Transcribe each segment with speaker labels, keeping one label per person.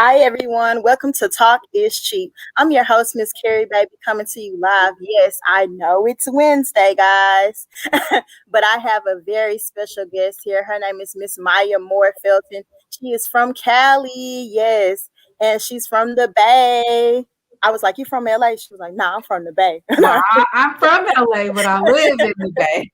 Speaker 1: Hi, everyone. Welcome to Talk is Cheap. I'm your host, Miss Carrie Baby, coming to you live. Yes, I know it's Wednesday, guys, but I have a very special guest here. Her name is Miss Miya Moore-Felton. She is from Cali, yes, and she's from the Bay. I was like, "You from LA?" She was like, "No, I'm from the Bay."
Speaker 2: Well, I'm from LA, but I live in the Bay.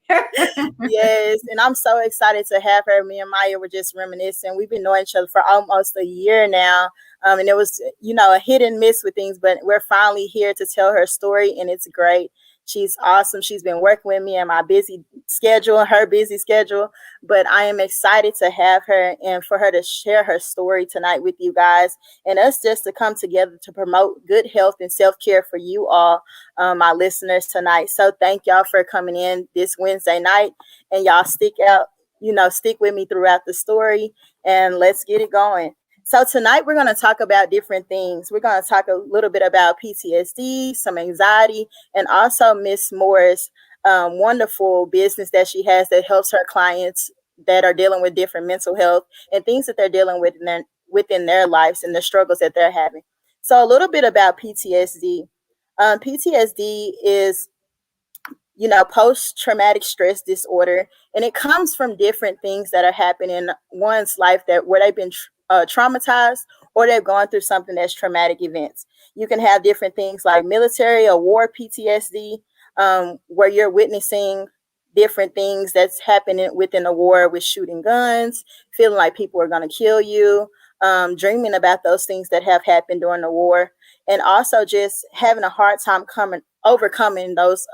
Speaker 1: Yes, and I'm so excited to have her. Me and Maya were just reminiscing. We've been knowing each other for almost a year now, and it was, a hit and miss with things, but we're finally here to tell her story, and it's great. She's awesome. She's been working with me in my busy schedule, her busy schedule, but I am excited to have her and for her to share her story tonight with you guys and us just to come together to promote good health and self-care for you all, my listeners tonight. So thank y'all for coming in this Wednesday night, and y'all stick with me throughout the story, and let's get it going. So tonight we're going to talk about different things. We're going to talk a little bit about PTSD, some anxiety, and also Miss Moore's wonderful business that she has that helps her clients that are dealing with different mental health and things that they're dealing with within their lives and the struggles that they're having. So a little bit about PTSD. PTSD is post-traumatic stress disorder, and it comes from different things that are happening in one's life that where they've been traumatized or they've gone through something that's traumatic events. You can have different things like military or war PTSD, where you're witnessing different things that's happening within the war with shooting guns, feeling like people are going to kill you, dreaming about those things that have happened during the war, and also just having a hard time overcoming those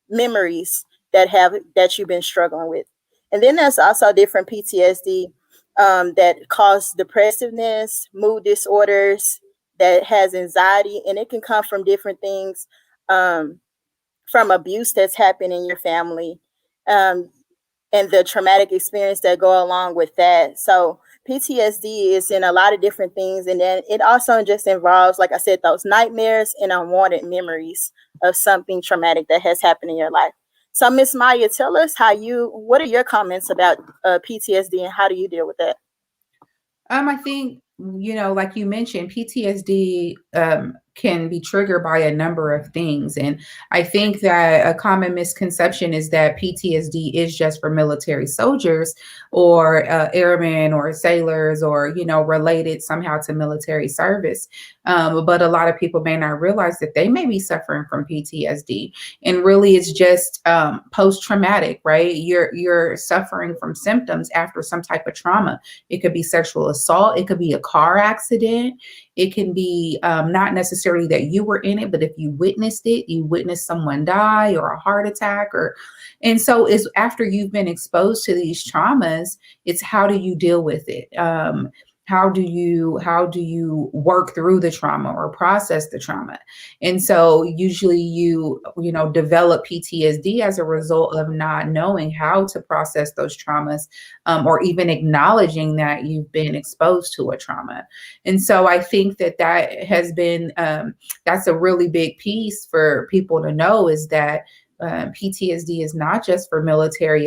Speaker 1: memories that you've been struggling with. And then there's also different PTSD that cause depressiveness, mood disorders, that has anxiety, and it can come from different things, from abuse that's happened in your family, um, and the traumatic experience that go along with that. So PTSD is in a lot of different things, and then it also just involves, like I said, those nightmares and unwanted memories of something traumatic that has happened in your life. So Miss Maya, tell us what are your comments about PTSD and how do you deal with that?
Speaker 2: I think, like you mentioned, PTSD can be triggered by a number of things. And I think that a common misconception is that PTSD is just for military soldiers or airmen or sailors or, related somehow to military service. But a lot of people may not realize that they may be suffering from PTSD. And really it's just post-traumatic, right? You're suffering from symptoms after some type of trauma. It could be sexual assault. It could be a car accident. It can be not necessarily that you were in it, but if you witnessed someone die or a heart attack, and so it's after you've been exposed to these traumas, it's how do you deal with it? How do you work through the trauma or process the trauma? And so usually you develop PTSD as a result of not knowing how to process those traumas, or even acknowledging that you've been exposed to a trauma. And so I think that has been that's a really big piece for people to know, is that PTSD is not just for military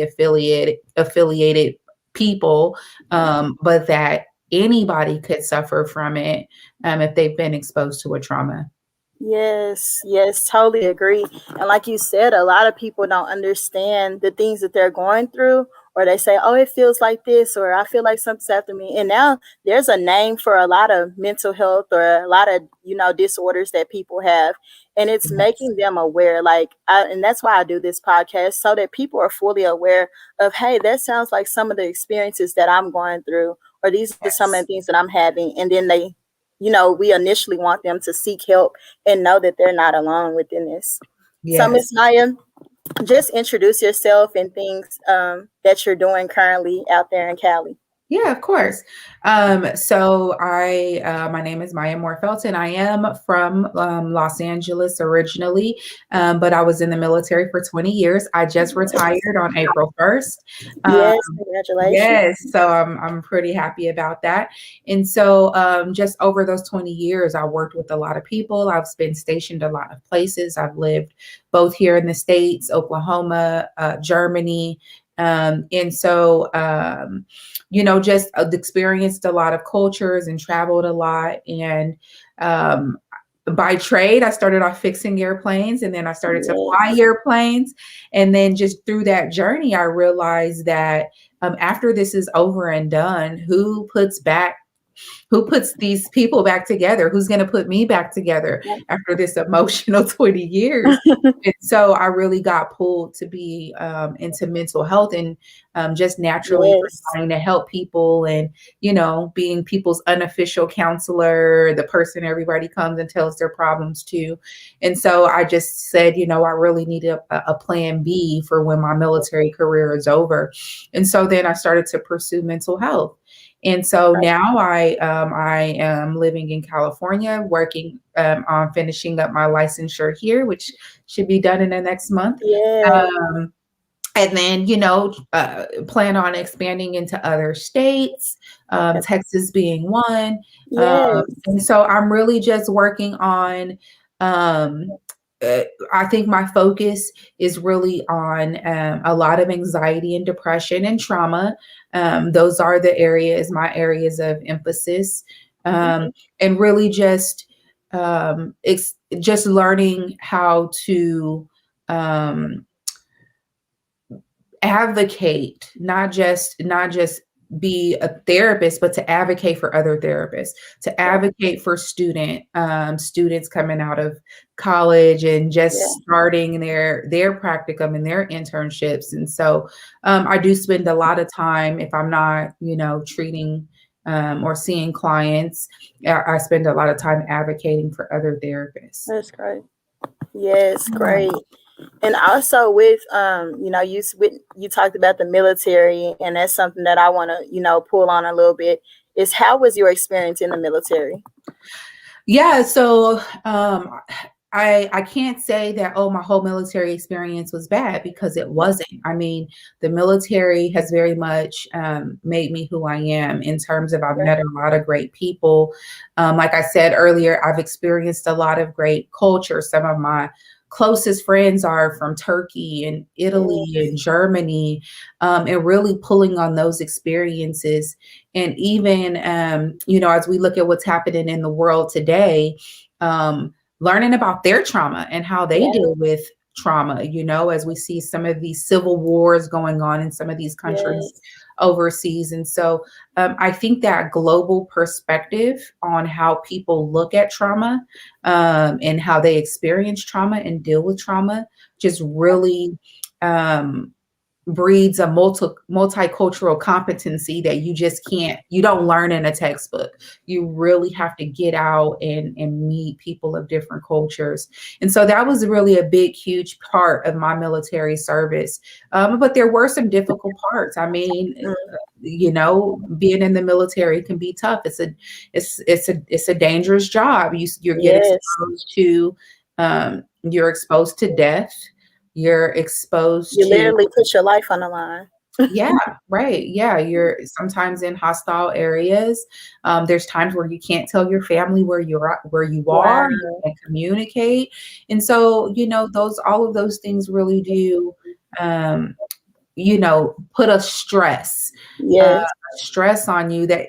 Speaker 2: affiliated people, but that anybody could suffer from it if they've been exposed to a trauma.
Speaker 1: Yes, totally agree. And like you said, a lot of people don't understand the things that they're going through, or they say, "Oh, it feels like this," or "I feel like something's after me." And now there's a name for a lot of mental health or a lot of disorders that people have, and it's
Speaker 2: Yes.
Speaker 1: making them aware. And that's why I do this podcast, so that people are fully aware of, hey, that sounds like some of the experiences that I'm going through, or these are some of the
Speaker 2: Yes.
Speaker 1: things that I'm having, and then we initially want them to seek help and know that they're not alone within this. So,
Speaker 2: Yes.
Speaker 1: Miss Maya, just introduce yourself and things that you're doing currently out there in Cali.
Speaker 2: Yeah, of course. So my name is Miya Moore-Felton. I am from Los Angeles originally, but I was in the military for 20 years. I just retired on April 1st. Um,
Speaker 1: Yes, congratulations.
Speaker 2: yes, so I'm pretty happy about that. And so just over those 20 years, I worked with a lot of people. I've been stationed a lot of places. I've lived both here in the States, Oklahoma, Germany, And so, just experienced a lot of cultures and traveled a lot. And by trade, I started off fixing airplanes, and then I started to fly airplanes. And then just through that journey, I realized that after this is over and done, who puts these people back together? Who's going to put me back together after this emotional 20 years? And so I really got pulled to be into mental health, and just naturally trying to help people, and, being people's unofficial counselor, the person everybody comes and tells their problems to. And so I just said, I really need a plan B for when my military career is over. And so then I started to pursue mental health. And so now I am living in California, working on finishing up my licensure here, which should be done in the next month. And then, plan on expanding into other states, Texas being one. And so I'm really just working on, I think my focus is really on a lot of anxiety and depression and trauma. Those are my areas of emphasis. And really just learning how to advocate, not just be a therapist, but to advocate for other therapists, to advocate for students coming out of college and just starting their practicum and their internships. And so I do spend a lot of time, if I'm not, treating or seeing clients, I spend a lot of time advocating for other therapists.
Speaker 1: That's great. Yes, great. And also with, you talked about the military, and that's something that I want to, pull on a little bit, is how was your experience in the military?
Speaker 2: Yeah. So I can't say that, my whole military experience was bad, because it wasn't. I mean, the military has very much made me who I am, in terms of I've met a lot of great people. Like I said earlier, I've experienced a lot of great culture. Some of my closest friends are from Turkey and Italy and Germany, and really pulling on those experiences. And even, as we look at what's happening in the world today, learning about their trauma and how they deal with trauma, as we see some of these civil wars going on in some of these countries overseas. And so I think that global perspective on how people look at trauma and how they experience trauma and deal with trauma just really breeds a multicultural competency that you don't learn in a textbook. You really have to get out and meet people of different cultures. And so that was really a big, huge part of my military service. But there were some difficult parts. I mean, being in the military can be tough. It's a dangerous job. You're getting exposed to, you're exposed to death. You're exposed
Speaker 1: to literally put your life on the line.
Speaker 2: Yeah, right. Yeah, you're sometimes in hostile areas. There's times where you can't tell your family where you are, you can't communicate. And so, all of those things really do put a stress on you that,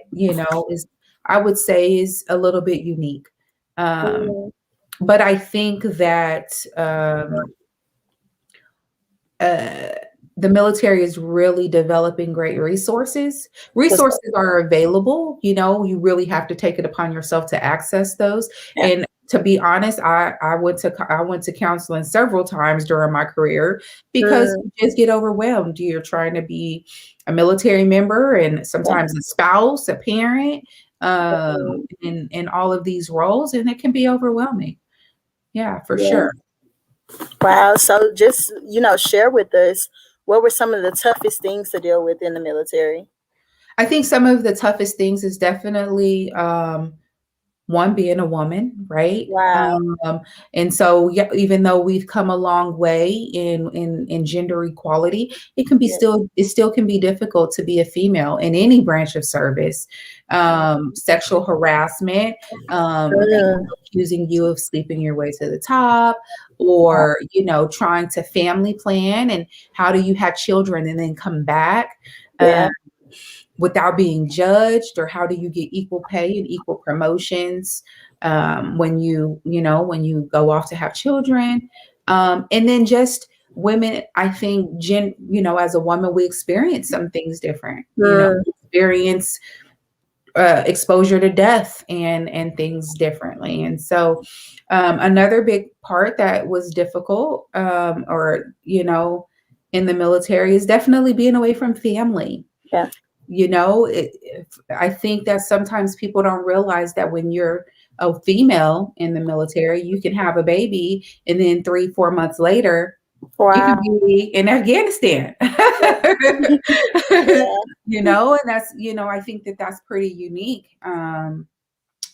Speaker 2: is, I would say, is a little bit unique. But I think that the military is really developing great resources. Resources are available, you really have to take it upon yourself to access those. And to be honest, I went to counseling several times during my career, because you just get overwhelmed. You're trying to be a military member, and sometimes a spouse, a parent, in all of these roles, and it can be overwhelming. Yeah, for sure.
Speaker 1: Wow. So just, share with us, what were some of the toughest things to deal with in the military?
Speaker 2: I think some of the toughest things is definitely, one, being a woman, right?
Speaker 1: Wow.
Speaker 2: And so, even though we've come a long way in gender equality, it still can be difficult to be a female in any branch of service. Sexual harassment, people accusing you of sleeping your way to the top, or, trying to family plan, and how do you have children and then come back
Speaker 1: Yeah.
Speaker 2: without being judged, or how do you get equal pay and equal promotions when when you go off to have children. And then just women, I think, as a woman, we experience some things different,
Speaker 1: Mm.
Speaker 2: experience exposure to death and things differently. And so another big part that was difficult, or in the military, is definitely being away from family.
Speaker 1: Yeah.
Speaker 2: I think that sometimes people don't realize that when you're a female in the military, you can have a baby, and then 3-4 months later, you could
Speaker 1: Wow.
Speaker 2: be in Afghanistan.
Speaker 1: Yeah.
Speaker 2: And that's, I think that that's pretty unique.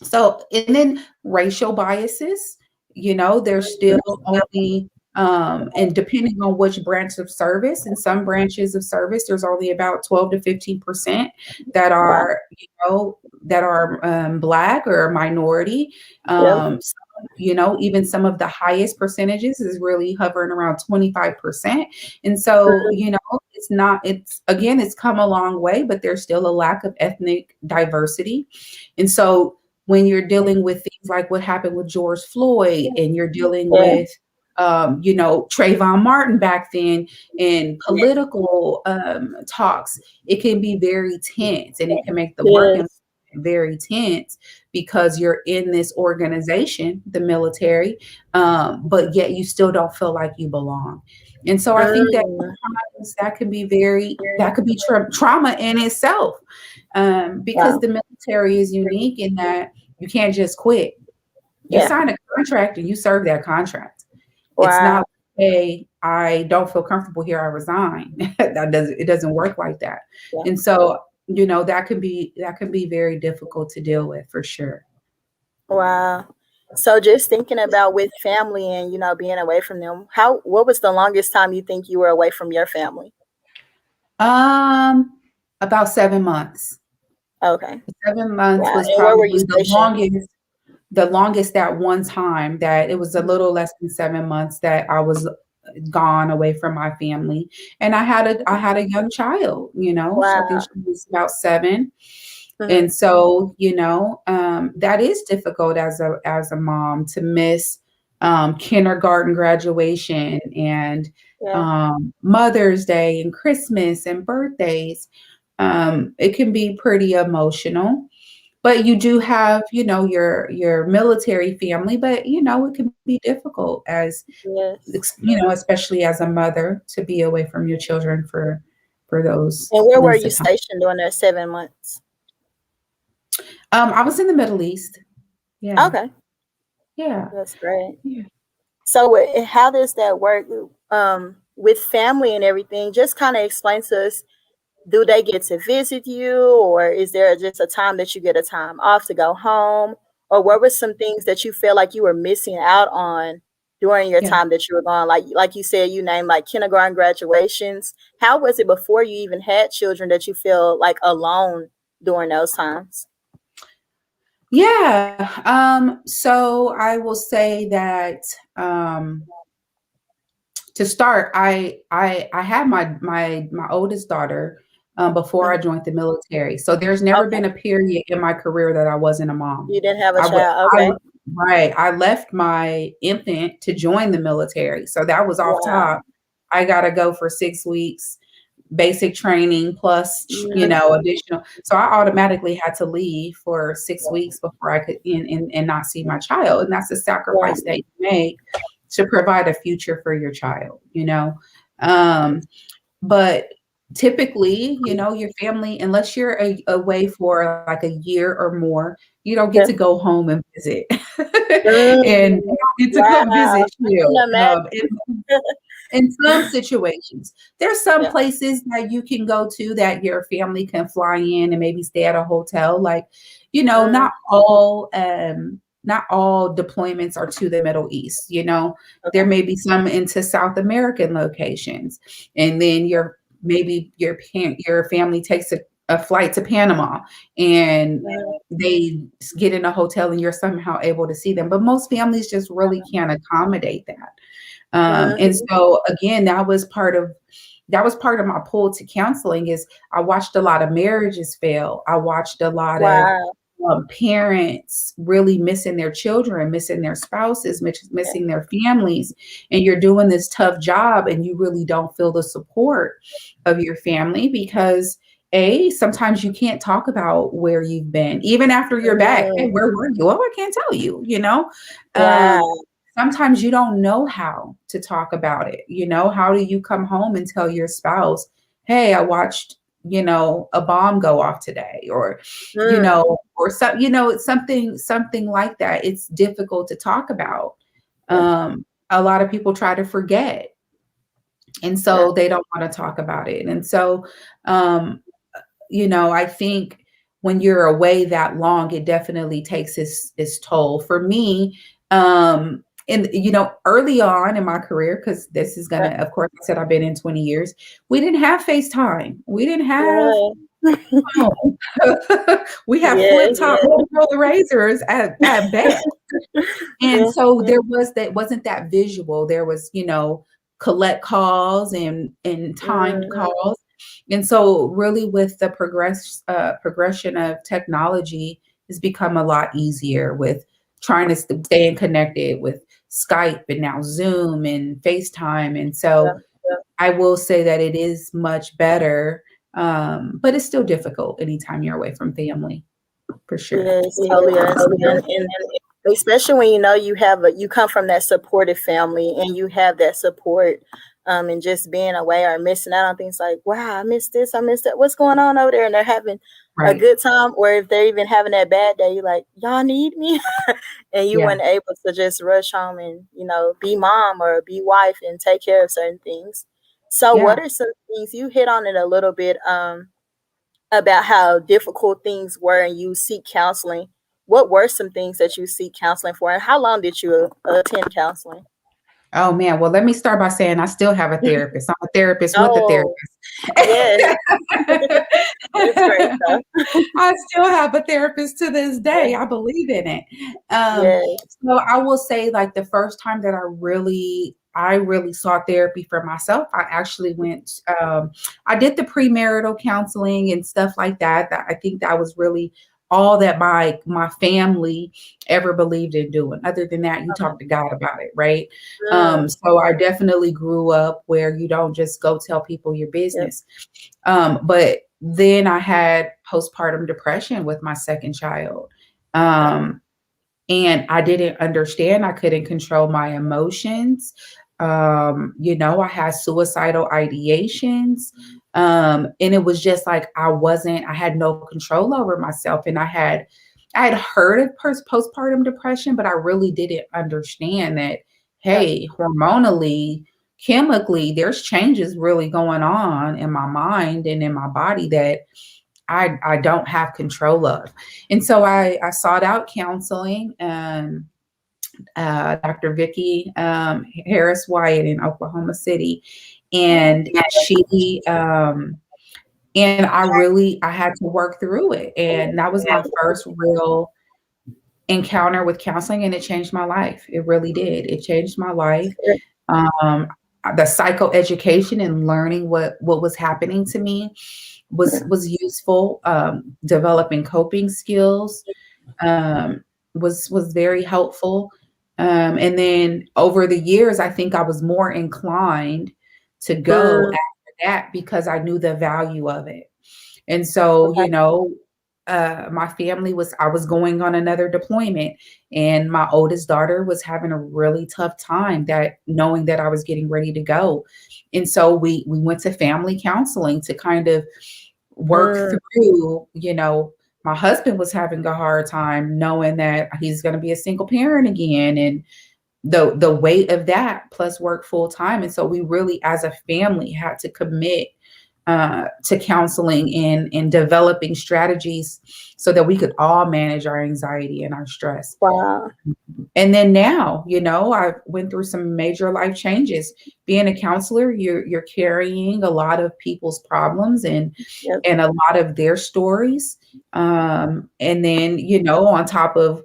Speaker 2: So, and then racial biases, there's still only, and depending on which branch of service, in some branches of service, there's only about 12 to 15% that
Speaker 1: Wow.
Speaker 2: are, Black or minority.
Speaker 1: Yep.
Speaker 2: Even some of the highest percentages is really hovering around 25%. And so, it's come a long way, but there's still a lack of ethnic diversity. And so when you're dealing with things like what happened with George Floyd, and you're dealing
Speaker 1: Yeah.
Speaker 2: with, Trayvon Martin back then, in political talks, it can be very tense, and it can make the work
Speaker 1: Yes.
Speaker 2: very tense, because you're in this organization, the military, but yet you still don't feel like you belong. And so I think that
Speaker 1: Mm.
Speaker 2: sometimes that could be trauma in itself, because
Speaker 1: Wow.
Speaker 2: the military is unique in that you can't just quit. You
Speaker 1: Yeah.
Speaker 2: sign a contract and you serve that contract. It's
Speaker 1: Wow.
Speaker 2: not, hey, I don't feel comfortable here, I resign. It doesn't work like that.
Speaker 1: Yeah.
Speaker 2: And so, that can be very difficult to deal with, for sure.
Speaker 1: Wow. So just thinking about with family and being away from them, what was the longest time you think you were away from your family?
Speaker 2: About 7 months.
Speaker 1: Okay.
Speaker 2: 7 months
Speaker 1: Wow.
Speaker 2: was
Speaker 1: And where were you
Speaker 2: probably
Speaker 1: stationed?
Speaker 2: the longest at one time. That it was a little less than 7 months that I was gone away from my family. And I had a young child, so I think
Speaker 1: Wow.
Speaker 2: she was about 7.
Speaker 1: Hmm.
Speaker 2: And so, that is difficult as a mom, to miss kindergarten graduation, and
Speaker 1: Yeah.
Speaker 2: Mother's Day and Christmas and birthdays. It can be pretty emotional. But you do have, your military family, but it can be difficult
Speaker 1: Yes.
Speaker 2: especially as a mother, to be away from your children for those
Speaker 1: And where were
Speaker 2: lengths
Speaker 1: you
Speaker 2: of time.
Speaker 1: stationed during those 7 months?
Speaker 2: I was in the Middle East. Yeah.
Speaker 1: Okay.
Speaker 2: Yeah.
Speaker 1: That's great.
Speaker 2: Yeah.
Speaker 1: So how does that work with family and everything? Just kind of explain to us, do they get to visit you, or is there just a time that you get a time off to go home? Or what were some things that you feel like you were missing out on during your
Speaker 2: Yeah.
Speaker 1: time that you were gone? Like you said, you named like kindergarten graduations. How was it before you even had children that you feel like alone during those times?
Speaker 2: Yeah. So I will say that, to start, I had my oldest daughter before I
Speaker 1: Mhm.
Speaker 2: joined the military. So there's never
Speaker 1: Okay.
Speaker 2: been a period in my career that I wasn't a mom.
Speaker 1: You didn't have a
Speaker 2: I would,
Speaker 1: child.
Speaker 2: I
Speaker 1: Okay.
Speaker 2: right. I left my infant to join the military, so that was off
Speaker 1: Wow.
Speaker 2: top. I got to go for 6 weeks, basic training plus,
Speaker 1: Mhm.
Speaker 2: additional. So I automatically had to leave for 6 weeks before I could and not see my child, and that's a
Speaker 1: Wow.
Speaker 2: sacrifice that you make to provide a future for your child. Um, but typically, your family, unless you're away for like a year or more, you don't get
Speaker 1: Yeah.
Speaker 2: to go home and visit. And
Speaker 1: Mm.
Speaker 2: you don't get to come
Speaker 1: Wow.
Speaker 2: visit
Speaker 1: I
Speaker 2: you.
Speaker 1: can
Speaker 2: In some situations, there's some
Speaker 1: Yeah.
Speaker 2: places that you can go to that your family can fly in and maybe stay at a hotel. Like,
Speaker 1: Mm.
Speaker 2: not all deployments are to the Middle East. There
Speaker 1: Okay.
Speaker 2: may be some into South American locations, and then your family takes a flight to Panama, and they get in a hotel and you're somehow able to see them. But most families just really can't accommodate that. And so again, that was part of my pull to counseling. Is I watched a lot of marriages fail. I watched a lot of
Speaker 1: Wow.
Speaker 2: parents really missing their children, missing their spouses, missing their families. And you're doing this tough job and you really don't feel the support of your family because sometimes you can't talk about where you've been, even after you're back. Hey, where were you? Oh, I can't tell you,
Speaker 1: Wow.
Speaker 2: Sometimes you don't know how to talk about it. How do you come home and tell your spouse, hey, I watched, a bomb go off today, or, or something like that. It's difficult to talk about. A lot of people try to forget. And so they don't want to talk about it. And so, I think when you're away that long, it definitely takes its toll. For me, and early on in my career, because this is gonna, of course, I said I've been in 20 years. We didn't have FaceTime. We didn't have phone. We have flip top Motorola razors at best. And so there wasn't that visual. There was, collect calls and timed calls. And so really with the progression of technology, it's become a lot easier with trying to stay connected with Skype and now Zoom and FaceTime. And so I will say that it is much better, but it's still difficult anytime you're away from family, for sure.
Speaker 1: Yes, totally understand. And especially when you come from that supportive family and you have that support, and just being away or missing out on things like, wow, I missed this, I missed that. What's going on over there? And they're having a good time, or if they're even having that bad day, you're like, y'all need me, and you weren't able to just rush home and be mom or be wife and take care of certain things. So, what are some things you hit on it a little bit? About how difficult things were and you seek counseling. What were some things that you seek counseling for, and how long did you attend counseling?
Speaker 2: Oh man, well, let me start by saying I still have a therapist. I'm a therapist with a therapist.
Speaker 1: Yes. That's great stuff.
Speaker 2: I still have a therapist to this day. I believe in it. So I will say, like, the first time that I really sought therapy for myself, I actually went, I did the premarital counseling and stuff like that. I think that was really all that my family ever believed in doing. Other than that, you talk to God about it, right? So I definitely grew up where you don't just go tell people your business. But then I had postpartum depression with my second child. And I didn't understand. I couldn't control my emotions. I had suicidal ideations. And it was just like, I had no control over myself. And I had heard of postpartum depression, but I really didn't understand that, hey, hormonally, chemically, there's changes really going on in my mind and in my body that I don't have control of. And so I sought out counseling, Dr. Vicki Harris Wyatt in Oklahoma City. And she, and I had to work through it. And that was my first real encounter with counseling, and it changed my life. It really did. It changed my life. The psychoeducation and learning what was happening to me was useful. Developing coping skills was very helpful. And then over the years, I think I was more inclined to go after that because I knew the value of it. And so, my family I was going on another deployment, and my oldest daughter was having a really tough time knowing that I was getting ready to go. And so we went to family counseling to kind of work through, my husband was having a hard time knowing that he's going to be a single parent again, and the weight of that, plus work full time. And so we really, as a family, had to commit to counseling and developing strategies so that we could all manage our anxiety and our stress.
Speaker 1: Wow.
Speaker 2: And then now, I went through some major life changes. Being a counselor, you're carrying a lot of people's problems and
Speaker 1: Yep.
Speaker 2: a lot of their stories. And then, on top of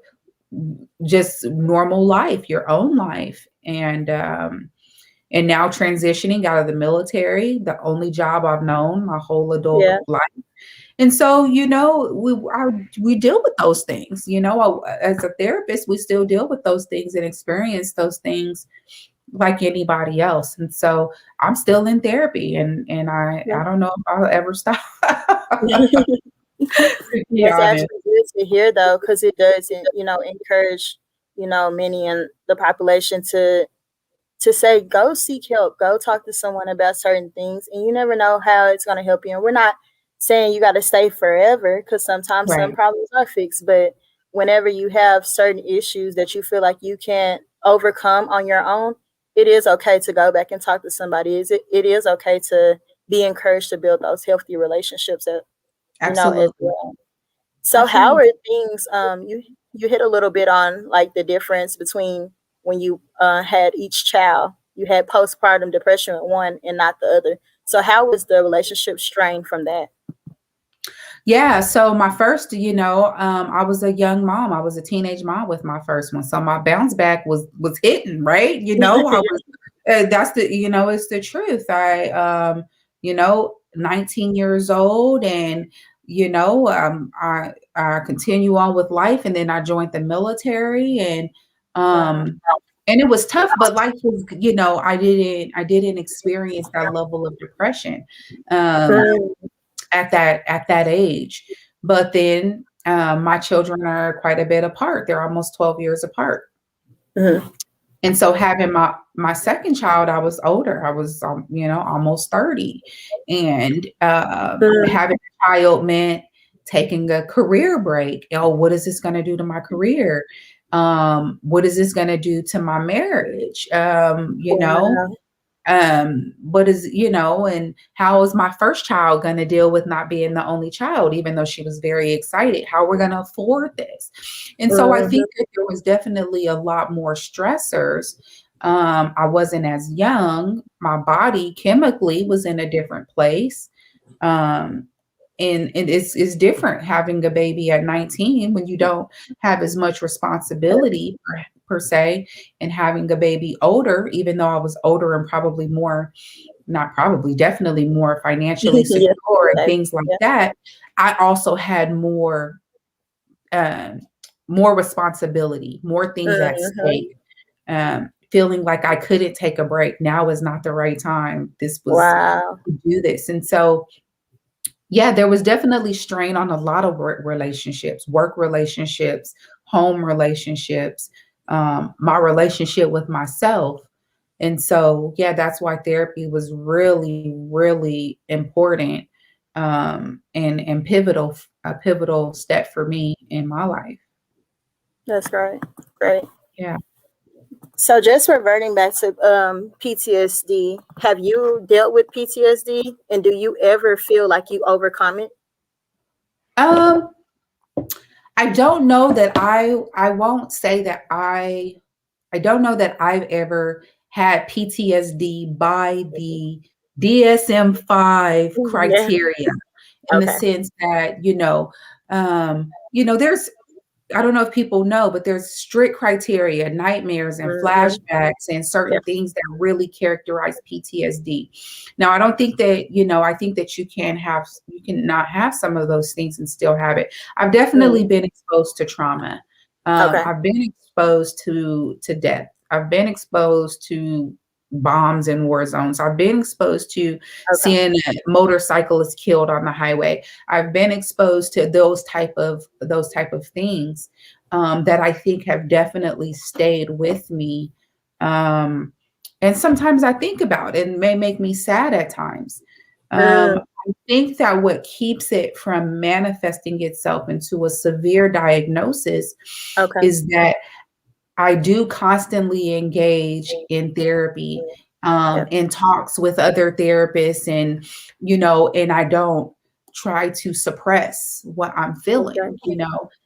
Speaker 2: just normal life, your own life. And now transitioning out of the military, the only job I've known my whole adult
Speaker 1: Yeah.
Speaker 2: life. And so, we deal with those things, as a therapist, we still deal with those things and experience those things like anybody else. And so I'm still in therapy and I don't know if I'll ever stop. To be
Speaker 1: That's
Speaker 2: honest.
Speaker 1: actually good to hear, though, because it does, encourage, many in the population to say, go seek help, go talk to someone about certain things, and you never know how it's going to help you. And we're not saying you got to stay forever, because sometimes some
Speaker 2: Right.
Speaker 1: problems are fixed, but whenever you have certain issues that you feel like you can't overcome on your own, it is okay to go back and talk to somebody. It is okay to be encouraged to build those healthy relationships that, as
Speaker 2: Absolutely.
Speaker 1: well. So how
Speaker 2: Absolutely.
Speaker 1: are things, you hit a little bit on like the difference between when you had each child, you had postpartum depression with one and not the other. So how was the relationship strained from that?
Speaker 2: Yeah. So my first, I was a young mom. I was a teenage mom with my first one. So my bounce back was hitting, right? I was, that's it's the truth. 19 years old and, I continue on with life and then I joined the military
Speaker 1: Wow.
Speaker 2: and it was tough, but life was, I didn't experience that level of depression. Um,
Speaker 1: Mm,
Speaker 2: at that age. But then my children are quite a bit apart. They're almost 12 years apart.
Speaker 1: mhm,
Speaker 2: And so having my second child, I was older. I was almost 30. And
Speaker 1: mm,
Speaker 2: having a child meant taking a career break. Oh, what is this going to do to my career? What is this going to do to my marriage?
Speaker 1: wow.
Speaker 2: What is, and how is my first child going to deal with not being the only child, even though she was very excited? How we're going to afford this? And so I
Speaker 1: Mhm,
Speaker 2: think that there was definitely a lot more stressors. I wasn't as young. My body chemically was in a different place. Um, and it's different having a baby at 19 when you don't have as much responsibility per se, and having a baby older, even though I was older and probably more, not probably, definitely more financially
Speaker 1: yeah,
Speaker 2: secure and
Speaker 1: like,
Speaker 2: things like
Speaker 1: yeah.
Speaker 2: that. I also had um, more responsibility, more things at
Speaker 1: Mhm,
Speaker 2: stake. Feeling like I couldn't take a break. Now is not the right time. This was
Speaker 1: wow.
Speaker 2: to do this, and so yeah, there was definitely strain on a lot of work relationships, home relationships, my relationship with myself. And so, yeah, that's why therapy was really, really important, and a pivotal step for me in my life.
Speaker 1: That's great. Great.
Speaker 2: Yeah.
Speaker 1: So just reverting back to PTSD, have you dealt with PTSD, and do you ever feel like you overcome it?
Speaker 2: Um, I don't know that I won't say that I don't know that I've ever had PTSD by the DSM-5
Speaker 1: Yeah.
Speaker 2: criteria, in the
Speaker 1: Okay.
Speaker 2: sense that, there's, I don't know if people know, but there's strict criteria, nightmares and
Speaker 1: Hmm.
Speaker 2: flashbacks and
Speaker 1: Yeah.
Speaker 2: certain things that really characterize PTSD. Now, I don't think that, I think that you can not have some of those things and still have it. I've definitely
Speaker 1: Mm.
Speaker 2: been exposed to trauma.
Speaker 1: Okay.
Speaker 2: I've been exposed to death. I've been exposed to bombs in war zones. I've been exposed to
Speaker 1: Okay.
Speaker 2: seeing motorcyclists killed on the highway. I've been exposed to those type of things, that I think have definitely stayed with me. Um, and sometimes I think about it and may make me sad at times.
Speaker 1: Mm.
Speaker 2: I think that what keeps it from manifesting itself into a severe diagnosis
Speaker 1: Okay.
Speaker 2: is that I do constantly engage in therapy,
Speaker 1: Yeah.
Speaker 2: in talks with other therapists, and, and I don't try to suppress what I'm feeling,
Speaker 1: Okay.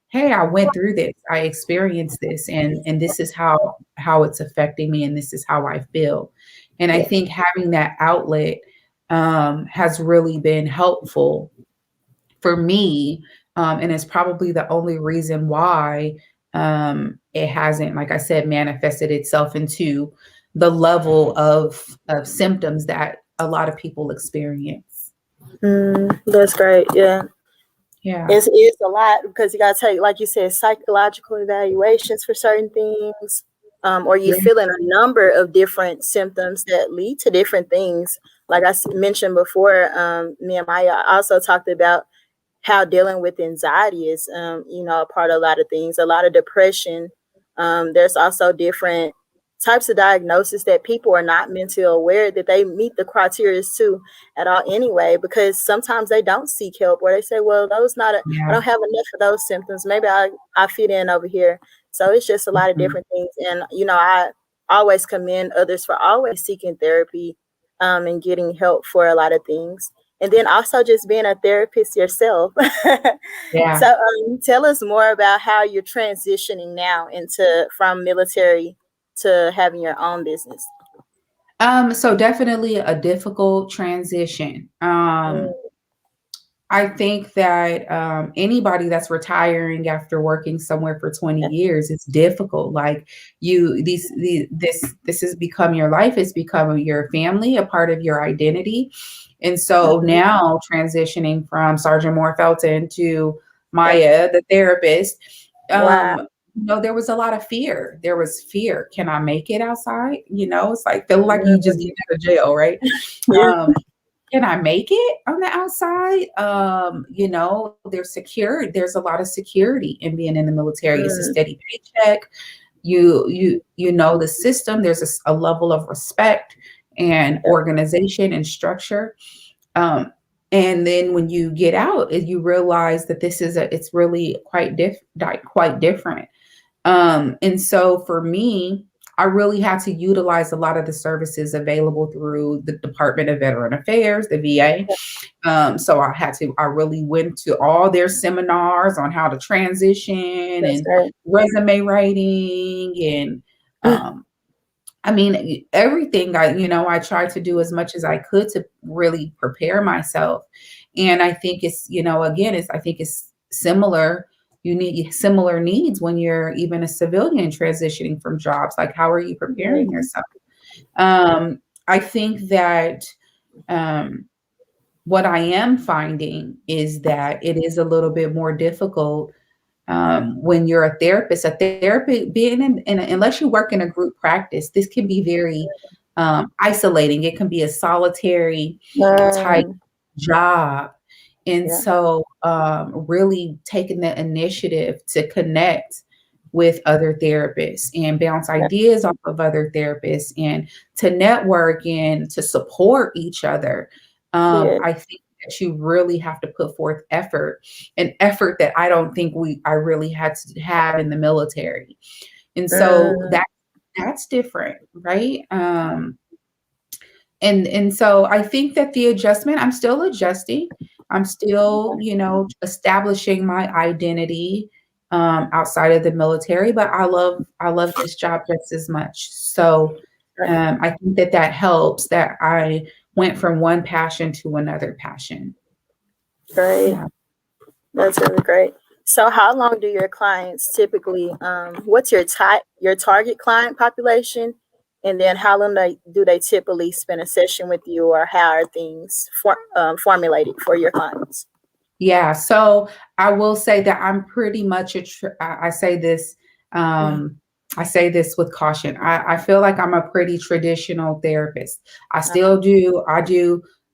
Speaker 2: hey, I went through this, I experienced this, and this is how it's affecting me, and this is how I feel. And I
Speaker 1: Yeah.
Speaker 2: think having that outlet has really been helpful for me. And it's probably the only reason why it hasn't, like I said, manifested itself into the level of symptoms that a lot of people experience.
Speaker 1: That's great. Yeah.
Speaker 2: Yeah.
Speaker 1: It's a lot because you got to take, like you said, psychological evaluations for certain things, or you
Speaker 2: Yeah.
Speaker 1: feeling a number of different symptoms that lead to different things. Like mentioned before, me and Maya also talked about how dealing with anxiety is, a part of a lot of things, a lot of depression. There's also different types of diagnosis that people are not mentally aware that they meet the criteria to at all anyway, because sometimes they don't seek help, or they say, well, I
Speaker 2: Yeah.
Speaker 1: don't have enough of those symptoms. Maybe I fit in over here. So it's just a lot of
Speaker 2: Mhm.
Speaker 1: different things. And, I always commend others for always seeking therapy, and getting help for a lot of things, and then also just being a therapist yourself.
Speaker 2: Yeah.
Speaker 1: So tell us more about how you're transitioning now into from military to having your own business.
Speaker 2: So definitely a difficult transition.
Speaker 1: Mm,
Speaker 2: I think that anybody that's retiring after working somewhere for 20
Speaker 1: yeah.
Speaker 2: years, it's difficult. Like this has become your life. It's become your family, a part of your identity. And so
Speaker 1: Mhm.
Speaker 2: now transitioning from Sergeant Moore-Felton to
Speaker 1: Yeah.
Speaker 2: Miya, the therapist,
Speaker 1: Wow.
Speaker 2: there was a lot of fear. There was fear. Can I make it outside? It's like feeling like you just
Speaker 1: Mm,
Speaker 2: get out of jail, right?
Speaker 1: yeah.
Speaker 2: Um, can I make it on the outside? There's a lot of security in being in the military. It's a
Speaker 1: Mm,
Speaker 2: steady paycheck. You know the system. There's a level of respect and
Speaker 1: yeah.
Speaker 2: organization and structure. Um, and then when you get out, you realize that it's really quite different. And so for me, I really had to utilize a lot of the services available through the Department of Veteran Affairs, the VA. So I really went to all their seminars on how to transition
Speaker 1: That's
Speaker 2: and
Speaker 1: great.
Speaker 2: resume writing and, um, I mean, everything I tried to do as much as I could to really prepare myself. And I think I think it's similar. You need similar needs when you're even a civilian transitioning from jobs. Like, how are you preparing
Speaker 1: Mhm.
Speaker 2: yourself? I think that um, what I am finding is that it is a little bit more difficult when you're a therapist. A therapist, unless you work in a group practice, this can be very isolating. It can be a solitary type
Speaker 1: Mm,
Speaker 2: job. And
Speaker 1: yeah.
Speaker 2: so, really taking the initiative to connect with other therapists and bounce
Speaker 1: Yeah.
Speaker 2: ideas off of other therapists and to network and to support each other.
Speaker 1: Yeah.
Speaker 2: I think that you really have to put forth an effort that I don't think I really had to have in the military. And so
Speaker 1: Mm,
Speaker 2: that's different, right? And so I think that the adjustment, I'm still adjusting. I'm still, establishing my identity outside of the military, but I love this job just as much. So
Speaker 1: right.
Speaker 2: I think that helps that I went from one passion to another passion.
Speaker 1: Great.
Speaker 2: Yeah.
Speaker 1: That's really great. So how long do your clients typically, what's your target client population? And then how long do they typically spend a session with you, or how are things formulated for your clients?
Speaker 2: Yeah, so I will say that I'm pretty much I say this,
Speaker 1: Mhm.
Speaker 2: um, I say this with caution. I feel like I'm a pretty traditional therapist. I do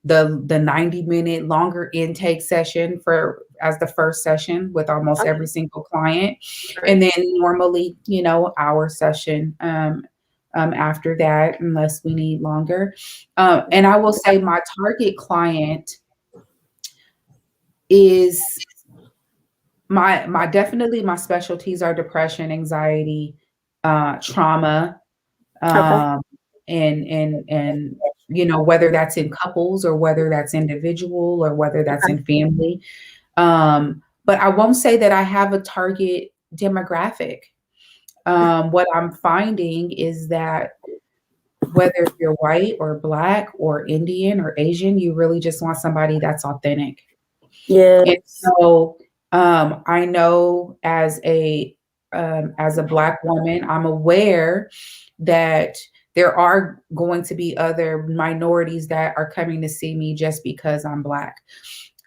Speaker 2: the 90-minute longer intake session for as the first session with almost
Speaker 1: Okay.
Speaker 2: every single client.
Speaker 1: Right.
Speaker 2: And then normally, our session after that, unless we need longer. And I will say my target client is definitely my specialties are depression, anxiety, trauma,
Speaker 1: Okay.
Speaker 2: um, and whether that's in couples or whether that's individual or whether that's
Speaker 1: Okay.
Speaker 2: in family. But I won't say that I have a target demographic. What I'm finding is that whether you're white or black or Indian or Asian, you really just want somebody that's authentic. And
Speaker 1: Yes.
Speaker 2: so I know as a black woman, I'm aware that there are going to be other minorities that are coming to see me just because I'm black.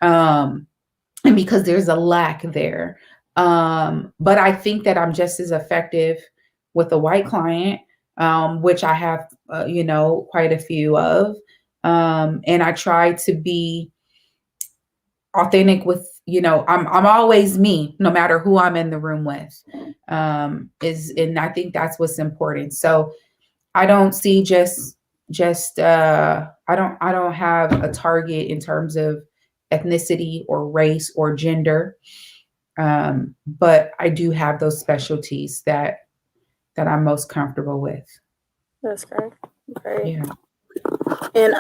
Speaker 2: And because there's a lack there. But I think that I'm just as effective with a white client, which I have, quite a few of. And I try to be authentic with, I'm always me, no matter who I'm in the room with. And I think that's what's important. So I don't see I don't have a target in terms of ethnicity or race or gender. But I do have those specialties that I'm most comfortable with.
Speaker 1: That's great. Great.
Speaker 2: Yeah.
Speaker 1: And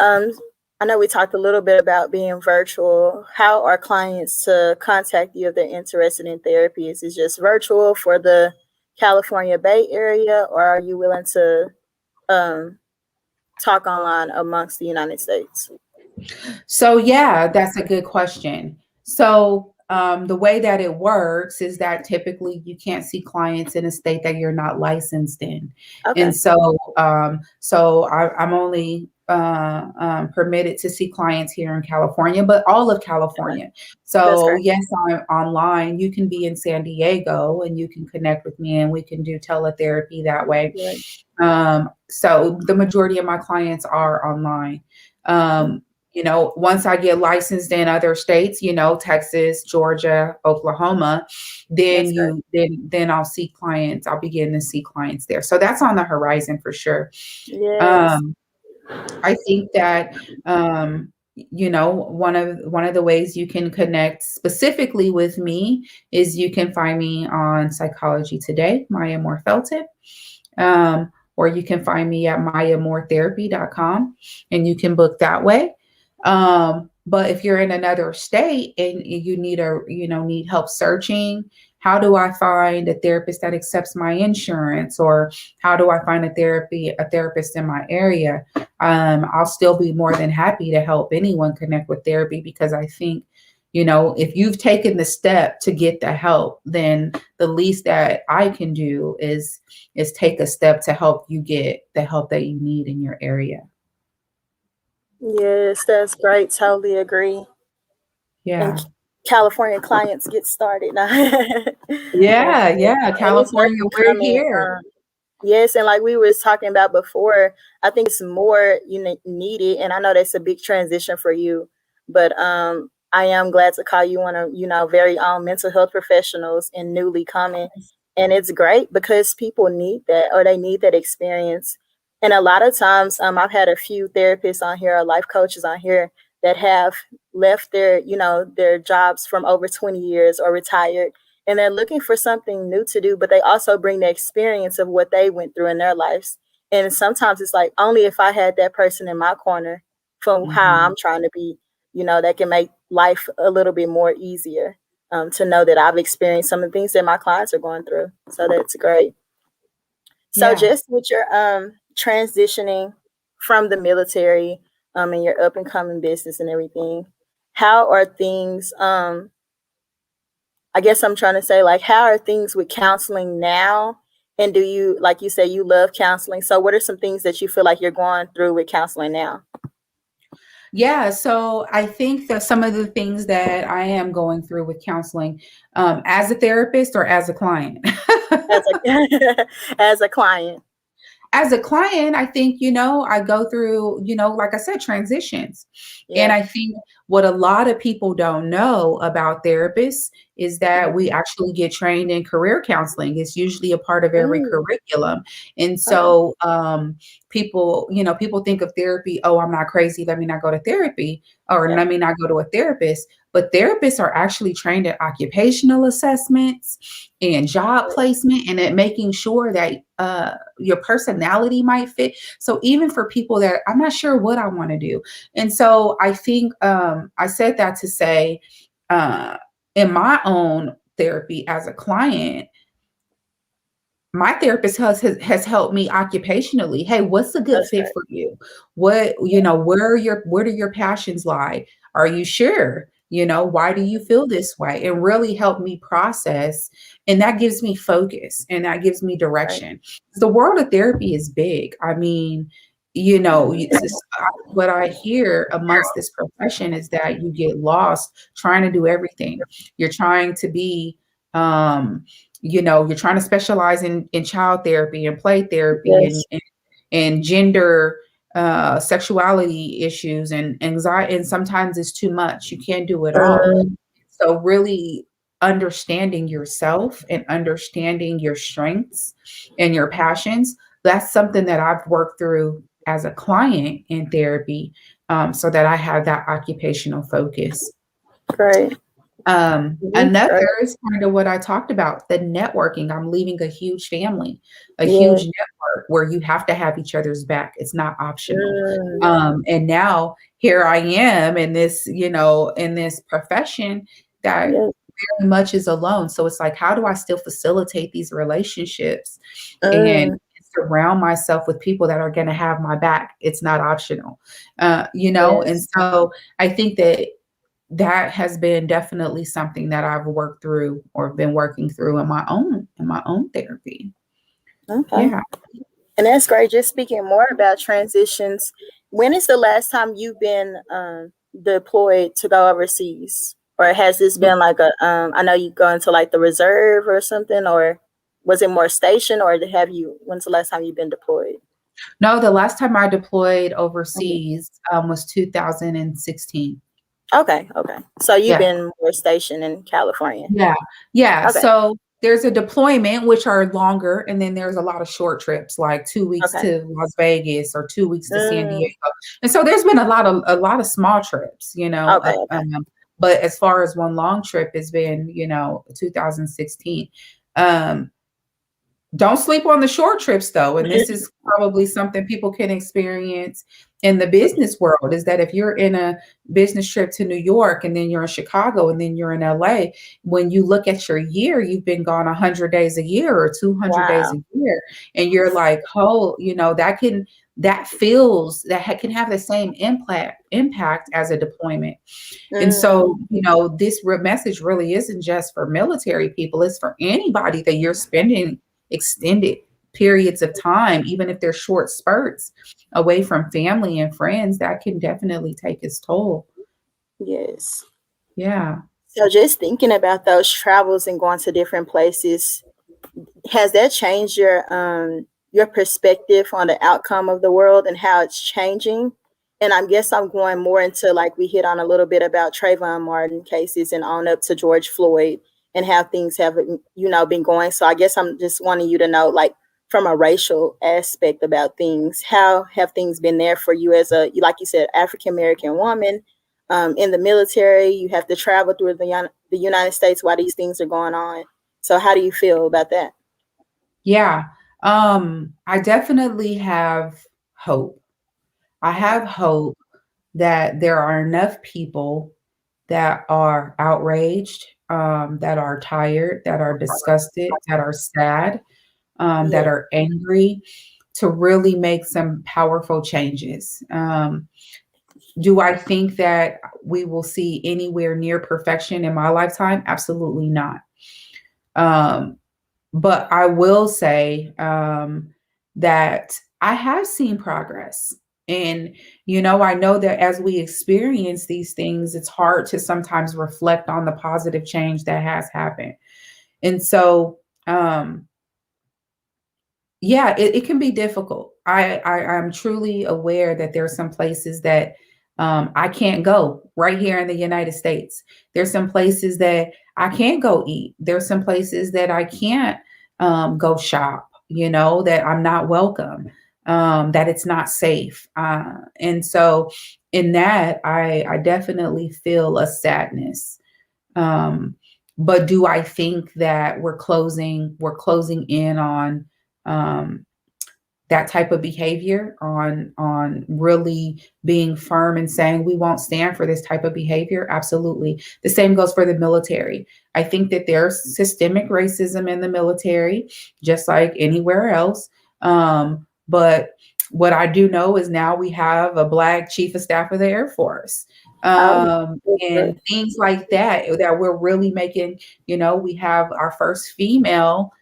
Speaker 1: I know we talked a little bit about being virtual. How are clients to contact you if they're interested in therapy? Is it just virtual for the California Bay Area, or are you willing to talk online amongst the United States?
Speaker 2: So yeah, that's a good question. So the way that it works is that typically you can't see clients in a state that you're not licensed in,
Speaker 1: Okay.
Speaker 2: and I'm only permitted to see clients here in California, but all of California.
Speaker 1: That's
Speaker 2: So
Speaker 1: great.
Speaker 2: yes, I'm online. You can be in San Diego and you can connect with me, and we can do teletherapy that way.
Speaker 1: Right.
Speaker 2: So the majority of my clients are online. Once I get licensed in other states, Texas, Georgia, Oklahoma, then
Speaker 1: That's great.
Speaker 2: then I'll begin to see clients there. So that's on the horizon for sure.
Speaker 1: Yes.
Speaker 2: Um, I think that one of the ways you can connect specifically with me is you can find me on Psychology Today, Miya Moore-Felton. Or you can find me at miyamoretherapy.com and you can book that way. But if you're in another state and you need help searching, how do I find a therapist that accepts my insurance, or how do I find a therapist in my area? I'll still be more than happy to help anyone connect with therapy, because I think, if you've taken the step to get the help, then the least that I can do is take a step to help you get the help that you need in your area.
Speaker 1: Yes, that's great. Totally agree. And
Speaker 2: Yeah.
Speaker 1: California clients get started now.
Speaker 2: Yeah. Yeah.
Speaker 1: It's
Speaker 2: California,
Speaker 1: definitely
Speaker 2: we're
Speaker 1: coming.
Speaker 2: here.
Speaker 1: Yes, and like we was talking about before, I think it's more needed, and I know that's a big transition for you, but I am glad to call you one of very own mental health professionals and newly coming, and it's great because people need that, or they need that experience. And a lot of times, I've had a few therapists on here or life coaches on here that have left their jobs from over 20 years or retired, and they're looking for something new to do, but they also bring the experience of what they went through in their lives. And sometimes it's like, only if I had that person in my corner from how
Speaker 2: Mhm.
Speaker 1: I'm trying to be, that can make life a little bit more easier, to know that I've experienced some of the things that my clients are going through. So that's great. So
Speaker 2: Yeah.
Speaker 1: just with your transitioning from the military, and your up and coming business and everything, how are things I guess I'm trying to say, like, how are things with counseling now? And do you, like you say, you love counseling? So what are some things that you feel like you're going through with counseling now?
Speaker 2: Yeah, so I think that some of the things that I am going through with counseling, as a therapist or as a client.
Speaker 1: As a as a client?
Speaker 2: As a client, I think, I go through, like I said, transitions. And
Speaker 1: Yeah.
Speaker 2: I think what a lot of people don't know about therapists is that we actually get trained in career counseling. It's usually a part of every
Speaker 1: Mm,
Speaker 2: curriculum. And
Speaker 1: okay.
Speaker 2: so people think of therapy, oh, I'm not crazy, let me not go to therapy, or
Speaker 1: Yeah.
Speaker 2: let me not go to a therapist. but therapists are actually trained at occupational assessments and job placement, and at making sure that your personality might fit. So even for people that I'm not sure what I want to do. And so I think I said that to say, in my own therapy as a client, my therapist has helped me occupationally. Hey, what's a good
Speaker 1: That's
Speaker 2: fit
Speaker 1: right.
Speaker 2: for you? What, where do your passions lie? Are you sure? Why do you feel this way? It really helped me process. And that gives me focus and that gives me
Speaker 1: Right.
Speaker 2: direction. The world of therapy is big. I mean, it's just, what I hear amongst this profession is that you get lost trying to do everything. You're trying to be, you're trying to specialize in child therapy and play therapy
Speaker 1: Yes.
Speaker 2: and gender, sexuality issues and anxiety, and sometimes it's too much. You can't do it all.
Speaker 1: Mm,
Speaker 2: So really understanding yourself and understanding your strengths and your passions, that's something that I've worked through as a client in therapy, so that I have that occupational focus.
Speaker 1: great. Mhm.
Speaker 2: Another
Speaker 1: Right.
Speaker 2: is kind of what I talked about, the networking. I'm leaving a huge family, a
Speaker 1: Yeah.
Speaker 2: huge network where you have to have each other's back. It's not optional.
Speaker 1: Mm,
Speaker 2: And now here I am in this, in this profession that
Speaker 1: yeah.
Speaker 2: very much is alone. So it's like, how do I still facilitate these relationships and
Speaker 1: Mm,
Speaker 2: surround myself with people that are going to have my back? It's not optional, and
Speaker 1: yes.
Speaker 2: so I think that has been definitely something that I've worked through or been working through in my own therapy.
Speaker 1: Okay.
Speaker 2: Yeah.
Speaker 1: And that's great. Just speaking more about transitions, when is the last time you've been deployed to go overseas? Or has this been like I know you go into like the reserve or something, or was it more station, or when's the last time you've been deployed?
Speaker 2: No, the last time I deployed
Speaker 1: Mhm.
Speaker 2: overseas was 2016.
Speaker 1: Okay, okay. So you've
Speaker 2: Yeah.
Speaker 1: been more stationed in California.
Speaker 2: Yeah. Yeah.
Speaker 1: Okay,
Speaker 2: So there's a deployment, which are longer, and then there's a lot of short trips, like 2 weeks
Speaker 1: okay.
Speaker 2: to Las Vegas or 2 weeks to San
Speaker 1: Mm,
Speaker 2: Diego. And so there's been a lot of small trips,
Speaker 1: okay, okay.
Speaker 2: but as far as one long trip has been, 2016. Um, Don't sleep on the short trips though, and this is probably something people can experience in the business world, is that if you're in a business trip to New York and then you're in Chicago and then you're in LA, when you look at your year, you've been gone 100 days a year or 200 days
Speaker 1: Wow.
Speaker 2: a year, and you're like, oh, that can have the same impact as a deployment. And
Speaker 1: Mm,
Speaker 2: so, this message really isn't just for military people, it's for anybody that you're spending extended periods of time, even if they're short spurts away from family and friends, that can definitely take its toll.
Speaker 1: yes.
Speaker 2: Yeah.
Speaker 1: So just thinking about those travels and going to different places, has that changed your perspective on the outcome of the world and how it's changing? And I guess I'm going more into, like we hit on a little bit about Trayvon Martin cases and on up to George Floyd and how things have been going. So I guess I'm just wanting you to know, like, from a racial aspect about things, how have things been there for you as like you said, African American woman in the military? You have to travel through the United States while these things are going on. So how do you feel about that?
Speaker 2: Yeah. I definitely have hope. I have hope that there are enough people that are outraged, that are tired, that are disgusted, that are sad, that
Speaker 1: Yeah.
Speaker 2: are angry, to really make some powerful changes. Do I think that we will see anywhere near perfection in my lifetime? Absolutely not. Um, but I will say that I have seen progress. And, I know that as we experience these things, it's hard to sometimes reflect on the positive change that has happened. And so, yeah, it can be difficult. I'm truly aware that there are some places that I can't go right here in the United States. There's some places that I can't go eat. There's some places that I can't go shop, that I'm not welcome, that it's not safe. And so in that, I definitely feel a sadness. But do I think that we're closing in on um, that type of behavior, on really being firm and saying we won't stand for this type of behavior? Absolutely. The same goes for the military. I think that there's systemic racism in the military, just like anywhere else. But what I do know is now we have a Black chief of staff of the Air Force.
Speaker 1: Oh,
Speaker 2: And things like that we're really making, we have our first female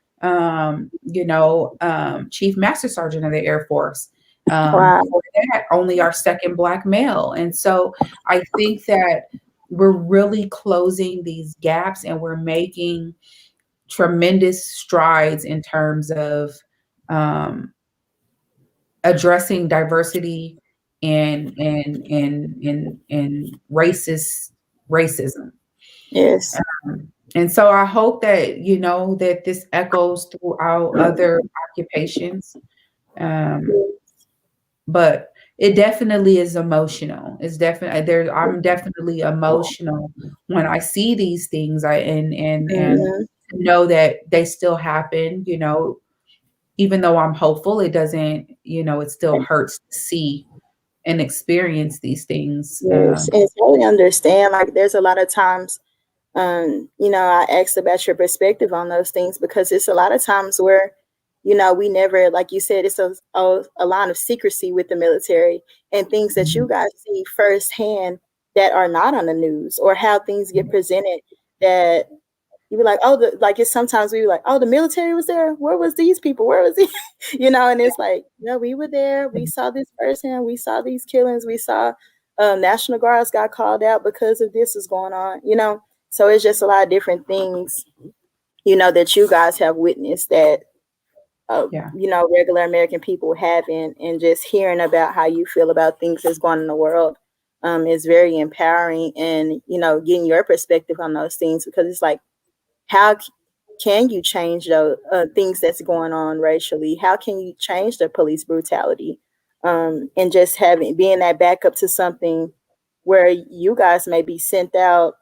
Speaker 2: Chief Master Sergeant of the Air Force.
Speaker 1: wow.
Speaker 2: Before that, only our second Black male. And so I think that we're really closing these gaps, and we're making tremendous strides in terms of um, addressing diversity and racism.
Speaker 1: Yes.
Speaker 2: And so I hope that, that this echoes throughout other occupations. Um, but it definitely is emotional. It's definitely there. I'm definitely emotional when I see these things. And
Speaker 1: Mhm.
Speaker 2: know that they still happen. Even though I'm hopeful, it doesn't. It still hurts to see and experience these things.
Speaker 1: Yes, and totally understand. Like, there's a lot of times, I asked about your perspective on those things because it's a lot of times where, we never, like you said, it's a line of secrecy with the military and things that you
Speaker 2: Mhm.
Speaker 1: guys see firsthand that are not on the news, or how things get presented that you be like, oh, like it's sometimes we were like, oh, the military was there. Where was these people? Where was he? And it's like, no, we were there. We saw this person. We saw these killings. We saw National Guards got called out because of this is going on. So it's just a lot of different things, that you guys have witnessed that,
Speaker 2: Yeah.
Speaker 1: regular American people haven't, and just hearing about how you feel about things that's going on in the world is very empowering, and, getting your perspective on those things, because it's like, how can you change the things that's going on racially? How can you change the police brutality? And just being that backup to something where you guys may be sent out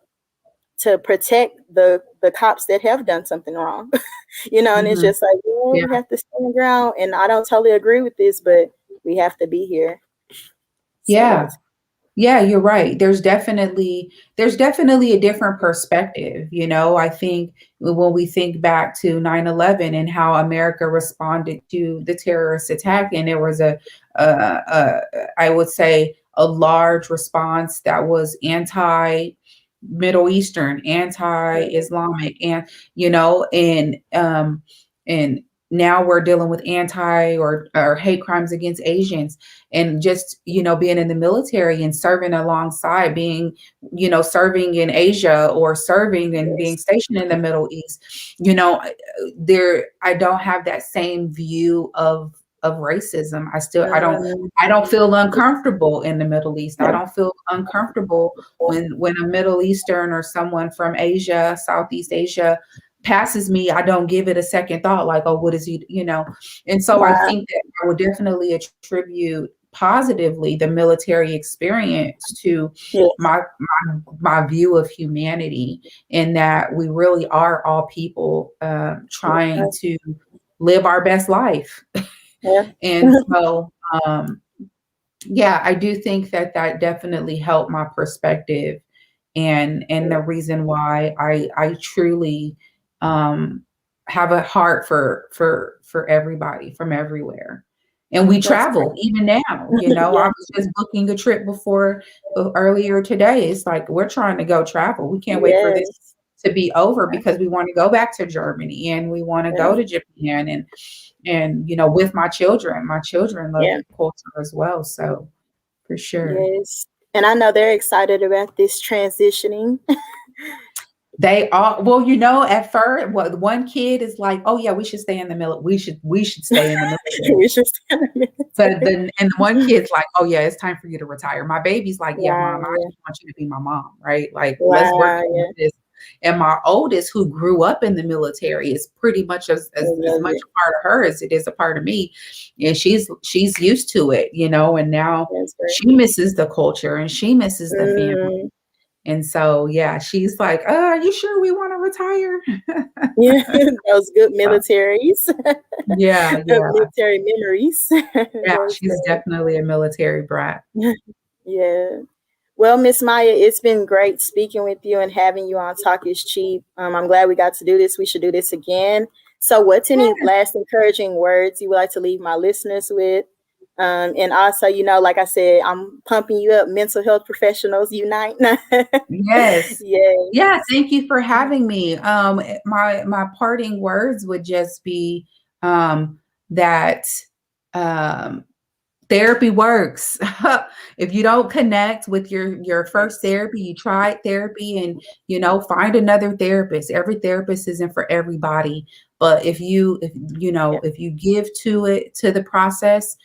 Speaker 1: to protect the cops that have done something wrong. And it's
Speaker 2: Mhm.
Speaker 1: just like, we
Speaker 2: Yeah.
Speaker 1: have to stand ground. And I don't totally agree with this, but we have to be here. So
Speaker 2: Yeah.
Speaker 1: that's
Speaker 2: Yeah, you're right. There's definitely a different perspective. I think when we think back to 9/11 and how America responded to the terrorist attack, and there was I would say, a large response that was anti-Middle Eastern, anti-Islamic, and and now we're dealing with anti or hate crimes against Asians. And just being in the military and serving alongside, serving in Asia, or serving and being
Speaker 1: yes.
Speaker 2: stationed in the Middle East, there I don't have that same view of racism.
Speaker 1: Mm,
Speaker 2: I don't feel uncomfortable in the Middle East. I
Speaker 1: yeah.
Speaker 2: don't feel uncomfortable when a Middle Eastern or someone from Asia, Southeast Asia, passes me. I don't give it a second thought, like, oh, what is he? And so I
Speaker 1: Wow.
Speaker 2: think that I would definitely attribute positively the military experience to
Speaker 1: Yes.
Speaker 2: my view of humanity, in that we really are all people trying to live our best life.
Speaker 1: Yeah.
Speaker 2: And so, yeah, I do think that that definitely helped my perspective, and the reason why I truly um, have a heart for everybody from everywhere. And we
Speaker 1: That's
Speaker 2: travel even now. I
Speaker 1: yeah.
Speaker 2: was just booking a trip earlier today. It's like we're trying to go travel. We can't wait for this
Speaker 1: Yes.
Speaker 2: to be over, because we want to go back to Germany, and we want to
Speaker 1: Yeah.
Speaker 2: go to Japan, and with my children. My children love
Speaker 1: Yeah.
Speaker 2: culture as well. So for sure.
Speaker 1: Yes. And I know they're excited about this transitioning.
Speaker 2: They are, well, at first, one kid is like, "Oh yeah, we should stay in the middle. We should stay in the military."
Speaker 1: We should stand a
Speaker 2: But
Speaker 1: minute.
Speaker 2: then, and one kid's like, "Oh yeah, it's time for you to retire." My baby's like, "Yeah,
Speaker 1: Wow.
Speaker 2: mom, I
Speaker 1: Yeah.
Speaker 2: just want you to be my mom, right? Like, let's work
Speaker 1: Wow.
Speaker 2: on
Speaker 1: Yeah.
Speaker 2: this." And my oldest, who grew up in the military, is pretty much as much a part of her as it is a part of me. And she's used to it, and now she misses the culture and she misses the family. And so, yeah, she's like, are you sure we want to retire?
Speaker 1: Yeah, those good militaries.
Speaker 2: Yeah.
Speaker 1: Military memories.
Speaker 2: Yeah, she's definitely a military brat.
Speaker 1: Yeah. Well, Miss Maya, it's been great speaking with you and having you on Talk is Cheap. I'm glad we got to do this. We should do this again. So what's any last encouraging words you would like to leave my listeners with? And also, like I said, I'm pumping you up. Mental health professionals unite.
Speaker 2: Yes.
Speaker 1: Yes.
Speaker 2: Yeah. Thank you for having me. My parting words would just be that therapy works. If you don't connect with your first therapy, you tried therapy, and find another therapist. Every therapist isn't for everybody, but if you give to the process,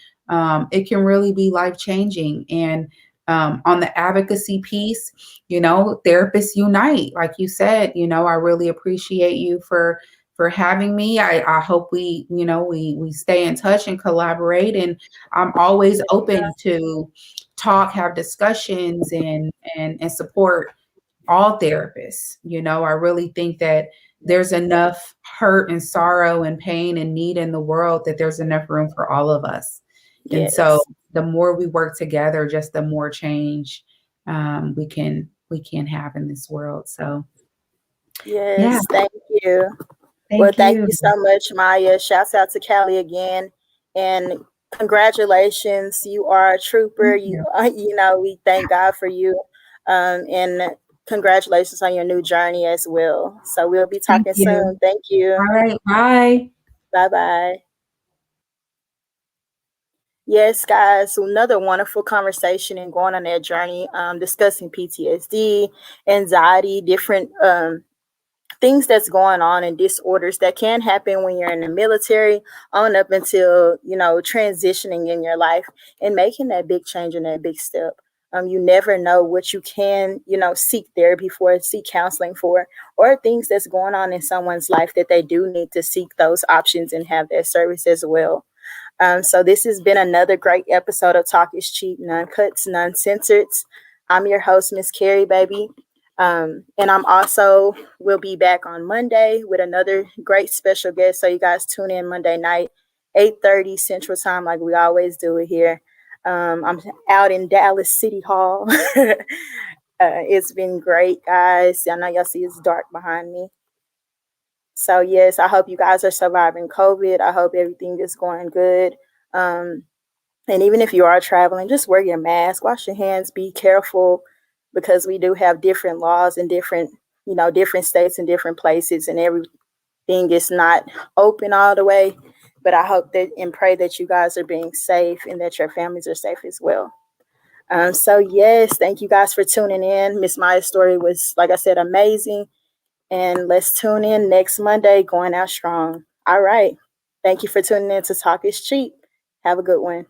Speaker 2: it can really be life-changing. And on the advocacy piece, therapists unite, like you said. I really appreciate you for having me. I hope we stay in touch and collaborate. And I'm always open to talk, have discussions, and support all therapists. I really think that there's enough hurt and sorrow and pain and need in the world that there's enough room for all of us. Yes. And so the more we work together, just the more change we can have in this world. So
Speaker 1: yes, thank you. Thank you so much, Maya. Shouts out to Callie again, and congratulations. You are a trooper. We thank God for you, and congratulations on your new journey as well. So we'll be talking soon. Thank you.
Speaker 2: All right. Bye.
Speaker 1: Bye-bye. Yes, guys, another wonderful conversation and going on that journey, discussing PTSD, anxiety, different things that's going on and disorders that can happen when you're in the military on up until, transitioning in your life and making that big change and that big step. You never know what you can, seek therapy for, seek counseling for, or things that's going on in someone's life that they do need to seek those options and have that service as well. So this has been another great episode of Talk is Cheap, None Cuts, None Censored. I'm your host, Miss Carrie, baby. And I'm also will be back on Monday with another great special guest. So you guys tune in Monday night, 8:30 Central Time, like we always do it here. I'm out in Dallas City Hall. It's been great, guys. I know y'all see it's dark behind me. So yes, I hope you guys are surviving COVID. I hope everything is going good. And even if you are traveling, just wear your mask, wash your hands, be careful, because we do have different laws in different states and different places, and everything is not open all the way. But I hope that and pray that you guys are being safe and that your families are safe as well. So yes, thank you guys for tuning in. Miss Maya's story was, like I said, amazing. And let's tune in next Monday, going out strong. All right. Thank you for tuning in to Talk is Cheap. Have a good one.